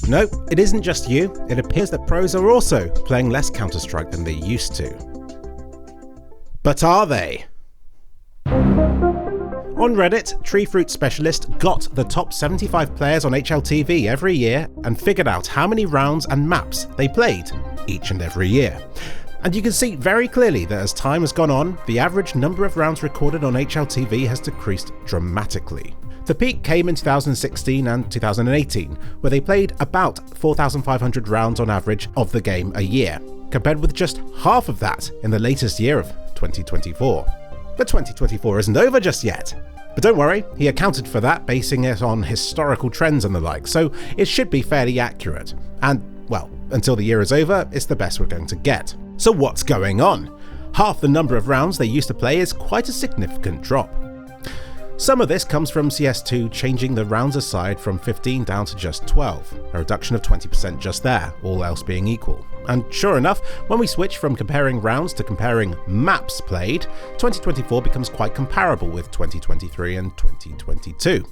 No, it isn't just you. It appears that pros are also playing less Counter-Strike than they used to. But are they? On Reddit, Tree Fruit Specialist got the top 75 players on HLTV every year and figured out how many rounds and maps they played each and every year. And you can see very clearly that as time has gone on, the average number of rounds recorded on HLTV has decreased dramatically. The peak came in 2016 and 2018, where they played about 4,500 rounds on average of the game a year, compared with just half of that in the latest year of 2024. But 2024 isn't over just yet. But don't worry, he accounted for that, basing it on historical trends and the like, so it should be fairly accurate. And, well, until the year is over, it's the best we're going to get. So what's going on? Half the number of rounds they used to play is quite a significant drop. Some of this comes from CS2 changing the rounds aside from 15 down to just 12, a reduction of 20% just there, all else being equal. And sure enough, when we switch from comparing rounds to comparing maps played, 2024 becomes quite comparable with 2023 and 2022.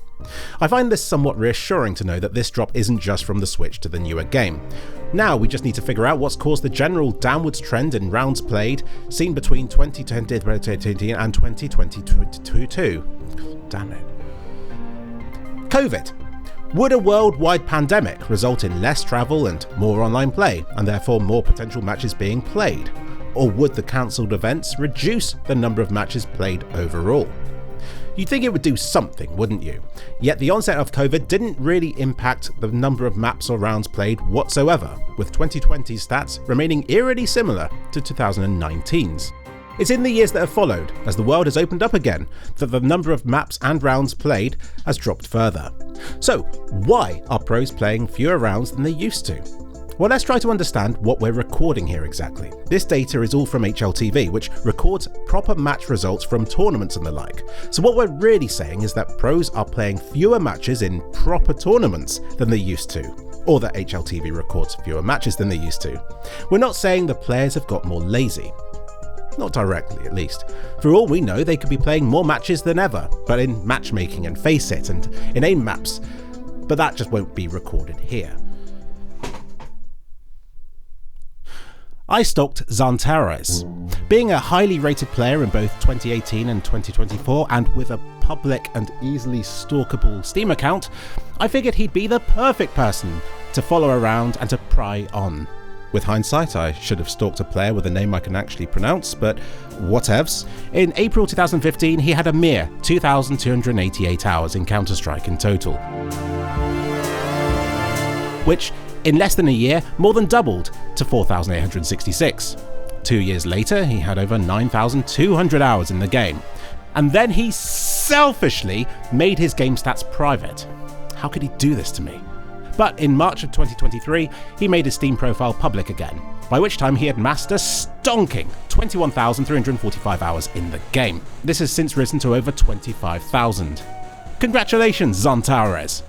I find this somewhat reassuring to know that this drop isn't just from the switch to the newer game. Now we just need to figure out what's caused the general downwards trend in rounds played seen between 2020 and 2022. Damn it. COVID. Would a worldwide pandemic result in less travel and more online play, and therefore more potential matches being played? Or would the cancelled events reduce the number of matches played overall? You'd think it would do something, wouldn't you? Yet the onset of COVID didn't really impact the number of maps or rounds played whatsoever, with 2020's stats remaining eerily similar to 2019's. It's in the years that have followed, as the world has opened up again, that the number of maps and rounds played has dropped further. So, why are pros playing fewer rounds than they used to? Well, let's try to understand what we're recording here exactly. This data is all from HLTV, which records proper match results from tournaments and the like. So what we're really saying is that pros are playing fewer matches in proper tournaments than they used to, or that HLTV records fewer matches than they used to. We're not saying the players have got more lazy. Not directly, at least. For all we know, they could be playing more matches than ever, but in matchmaking and Faceit and in aim maps. But that just won't be recorded here. I stalked Xantares. Being a highly rated player in both 2018 and 2024, and with a public and easily stalkable Steam account, I figured he'd be the perfect person to follow around and to pry on. With hindsight, I should have stalked a player with a name I can actually pronounce, but whatevs. In April 2015, he had a mere 2,288 hours in Counter-Strike in total, which, in less than a year, more than doubled to 4,866. 2 years later, he had over 9,200 hours in the game. And then he selfishly made his game stats private. How could he do this to me? But in March of 2023, he made his Steam profile public again, by which time he had massed a stonking 21,345 hours in the game. This has since risen to over 25,000. Congratulations, Xantares!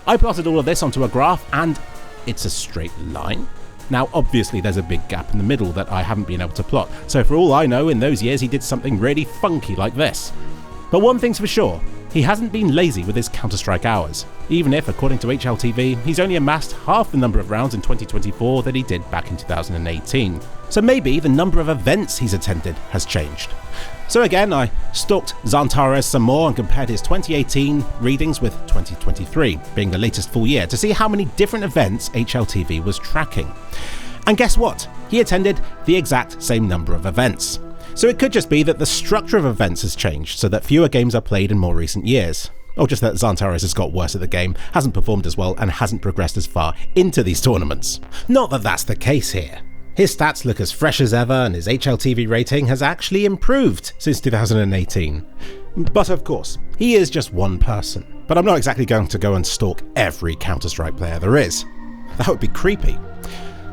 I plotted all of this onto a graph and it's a straight line. Now obviously there's a big gap in the middle that I haven't been able to plot, so for all I know in those years he did something really funky like this. But one thing's for sure, he hasn't been lazy with his Counter-Strike hours, even if, according to HLTV, he's only amassed half the number of rounds in 2024 that he did back in 2018. So maybe the number of events he's attended has changed. So again, I stalked Xantares some more and compared his 2018 readings with 2023, being the latest full year, to see how many different events HLTV was tracking. And guess what? He attended the exact same number of events. So it could just be that the structure of events has changed so that fewer games are played in more recent years. Or just that Xantares has got worse at the game, hasn't performed as well, and hasn't progressed as far into these tournaments. Not that that's the case here. His stats look as fresh as ever, and his HLTV rating has actually improved since 2018. But of course, he is just one person. But I'm not exactly going to go and stalk every Counter-Strike player there is. That would be creepy.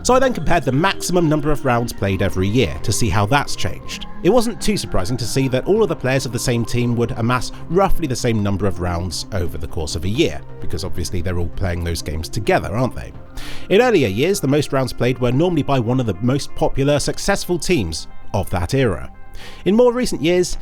So I then compared the maximum number of rounds played every year to see how that's changed. It wasn't too surprising to see that all of the players of the same team would amass roughly the same number of rounds over the course of a year, because obviously they're all playing those games together, aren't they? In earlier years, the most rounds played were normally by one of the most popular, successful teams of that era. In more recent years,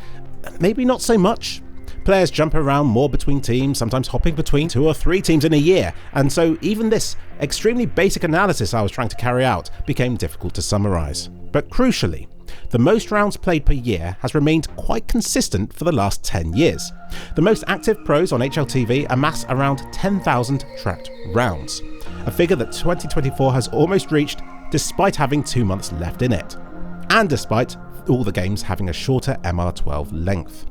maybe not so much. Players jump around more between teams, sometimes hopping between 2 or 3 teams in a year, and so even this extremely basic analysis I was trying to carry out became difficult to summarise. But crucially, the most rounds played per year has remained quite consistent for the last 10 years. The most active pros on HLTV amass around 10,000 tracked rounds, a figure that 2024 has almost reached despite having 2 months left in it, and despite all the games having a shorter MR12 length.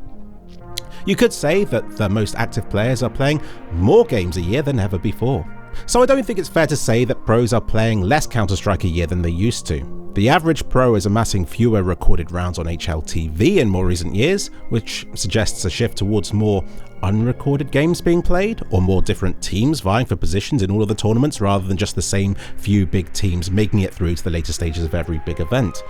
You could say that the most active players are playing more games a year than ever before. So I don't think it's fair to say that pros are playing less Counter-Strike a year than they used to. The average pro is amassing fewer recorded rounds on HLTV in more recent years, which suggests a shift towards more unrecorded games being played, or more different teams vying for positions in all of the tournaments rather than just the same few big teams making it through to the later stages of every big event.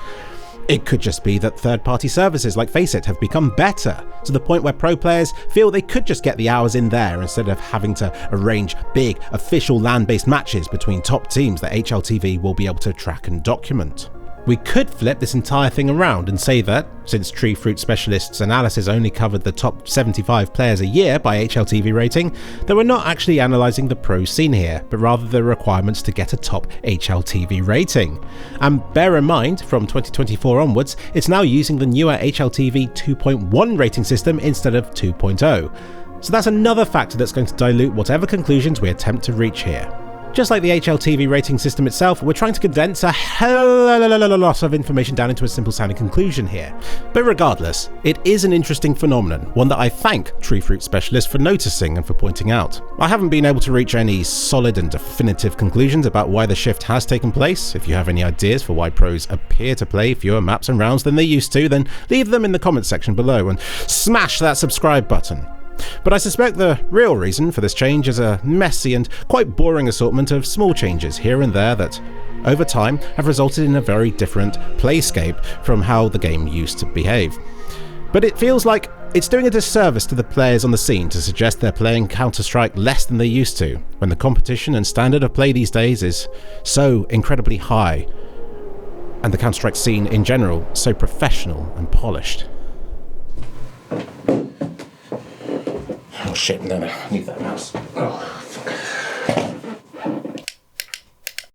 It could just be that third-party services like Faceit have become better, to the point where pro players feel they could just get the hours in there instead of having to arrange big, official LAN-based matches between top teams that HLTV will be able to track and document. We could flip this entire thing around and say that, since Tree Fruit Specialist's analysis only covered the top 75 players a year by HLTV rating, that we're not actually analysing the pro scene here, but rather the requirements to get a top HLTV rating. And bear in mind, from 2024 onwards, it's now using the newer HLTV 2.1 rating system instead of 2.0. So that's another factor that's going to dilute whatever conclusions we attempt to reach here. Just like the HLTV rating system itself, we're trying to condense a hell of a lot of information down into a simple sounding conclusion here. But regardless, it is an interesting phenomenon, one that I thank Tree Fruit Specialist for noticing and for pointing out. I haven't been able to reach any solid and definitive conclusions about why the shift has taken place. If you have any ideas for why pros appear to play fewer maps and rounds than they used to, then leave them in the comments section below and smash that subscribe button. But I suspect the real reason for this change is a messy and quite boring assortment of small changes here and there that, over time, have resulted in a very different playscape from how the game used to behave. But it feels like it's doing a disservice to the players on the scene to suggest they're playing Counter-Strike less than they used to, when the competition and standard of play these days is so incredibly high, and the Counter-Strike scene in general so professional and polished. Oh shit, no, I need that mouse. Oh.